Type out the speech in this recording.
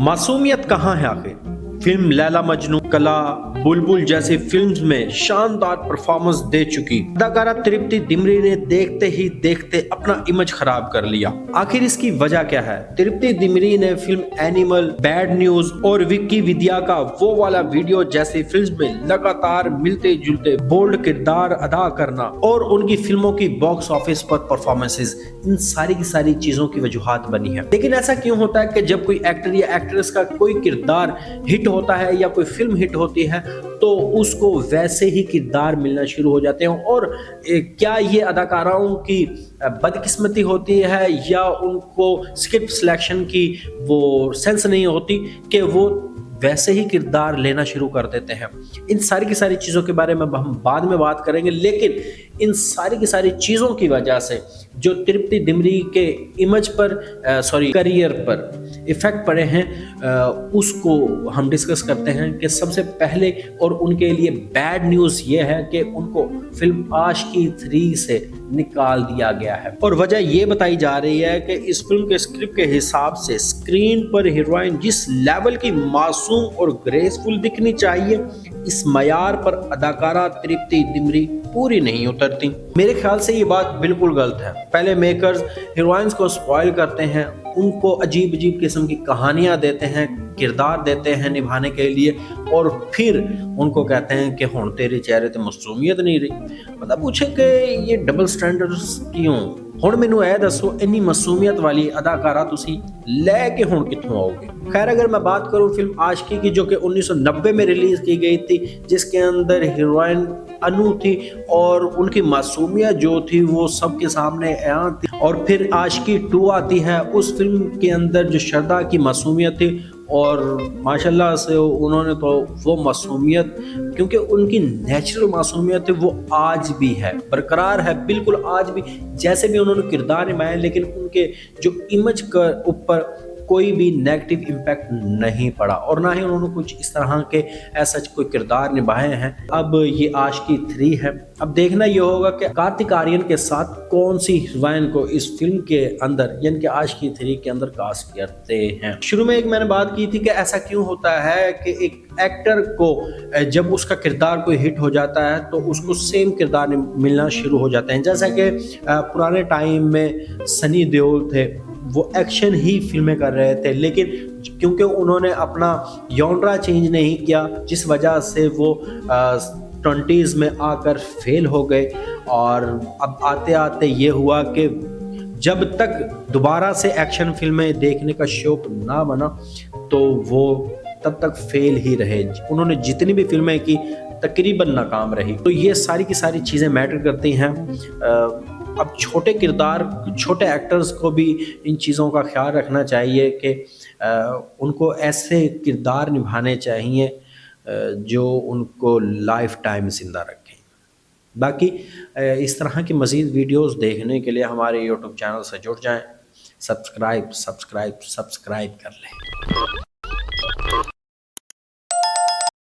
मासूमियत कहाँ है आखिर? फिल्म लैला मजनू, कला, बुलबुल जैसी फिल्म्स में शानदार परफॉर्मेंस दे चुकी अदाकारा तृप्ति डिमरी ने देखते ही देखते अपना इमेज खराब कर लिया। आखिर इसकी वजह क्या है? तृप्ति डिमरी ने फिल्म एनिमल, बैड न्यूज और विक्की विद्या का वो वाला वीडियो जैसी फिल्म में लगातार मिलते जुलते बोल्ड किरदार अदा करना और उनकी फिल्मों की बॉक्स ऑफिस पर परफॉर्मेंसेस, इन सारी की सारी चीजों की वजूहात बनी है। लेकिन ऐसा क्यों होता है कि जब कोई एक्टर या एक्ट्रेस का कोई किरदार हिट होता है या कोई फिल्म हिट होती है तो उसको वैसे ही किरदार मिलना शुरू हो जाते हैं? और क्या ये अदाकाराओं की बदकिस्मती होती है या उनको स्क्रिप्ट सिलेक्शन की वो सेंस नहीं होती कि वो वैसे ही किरदार लेना शुरू कर देते हैं? इन सारी की सारी चीज़ों के बारे में हम बाद में बात करेंगे, लेकिन इन सारी की सारी चीज़ों की वजह से जो तृप्ति डिमरी के इमेज पर करियर पर इफेक्ट पड़े हैं उसको हम डिस्कस करते हैं। कि सबसे पहले और उनके लिए बैड न्यूज़ ये है कि उनको फिल्म आशिकी 3 से निकाल दिया गया है और वजह ये बताई जा रही है कि इस फिल्म के स्क्रिप्ट के हिसाब से स्क्रीन पर हीरोइन जिस लेवल की मासूम और ग्रेसफुल दिखनी चाहिए, इस मयार पर अदाकारा तृप्ति डिमरी पूरी नहीं उतरती। मेरे ख्याल से ये बात बिल्कुल गलत है। पहले मेकर्स हीरोइंस को स्पॉइल करते हैं, उनको अजीब अजीब किस्म की कहानियां देते हैं, किरदार देते हैं निभाने के लिए और फिर उनको कहते हैं कि हुण तेरे चेहरे ते मासूमियत नहीं रही। मतलब पूछे कि ये डबल स्टैंडर्ड्स क्यों? हुण मैनू यह दसो, इन्नी मासूमियत वाली अदाकारा तुसी लैके हुण कित्थों आओगे? खैर, अगर मैं बात करूं फिल्म आशिकी की जो कि 1990 में रिलीज की गई थी, जिसके अंदर हीरोइन अनु थी और उनकी मासूमियत जो थी वो सबके सामने आया थी। और फिर आशिकी 2 आती है, उस फिल्म के अंदर जो श्रद्धा की मासूमियत थी और माशाल्लाह से उन्होंने तो वो मासूमियत, क्योंकि उनकी नेचुरल मासूमियत है वो आज भी है, बरकरार है बिल्कुल आज भी, जैसे भी उन्होंने किरदार निभाए, लेकिन उनके जो इमेज के ऊपर कोई भी नेगेटिव इम्पैक्ट नहीं पड़ा और ना ही उन्होंने कुछ इस तरह के ऐसा कोई किरदार निभाए हैं। अब ये आशिकी 3 है, अब देखना ये होगा कि कार्तिक आर्यन के साथ कौन सी हीरोइन को इस फिल्म के अंदर यानी कि आशिकी 3 के अंदर कास्ट करते हैं। शुरू में एक मैंने बात की थी कि ऐसा क्यों होता है कि एक एक्टर को जब उसका किरदार कोई हिट हो जाता है तो उसको सेम किरदार मिलना शुरू हो जाते हैं। जैसा कि पुराने टाइम में सनी देओल थे, वो एक्शन ही फिल्में कर रहे थे, लेकिन क्योंकि उन्होंने अपना जॉनरा चेंज नहीं किया, जिस वजह से वो 20s में आकर फेल हो गए। और अब आते आते ये हुआ कि जब तक दोबारा से एक्शन फिल्में देखने का शौक ना बना तो वो तब तक फेल ही रहे। उन्होंने जितनी भी फिल्में की तकरीबन नाकाम रही। तो ये सारी की सारी चीज़ें मैटर करती हैं। अब छोटे किरदार, छोटे एक्टर्स को भी इन चीज़ों का ख्याल रखना चाहिए कि उनको ऐसे किरदार निभाने चाहिए जो उनको लाइफ टाइम जिंदा रखें। बाकी इस तरह की मज़ीद वीडियोस देखने के लिए हमारे यूट्यूब चैनल से जुड़ जाएं, सब्सक्राइब कर लें।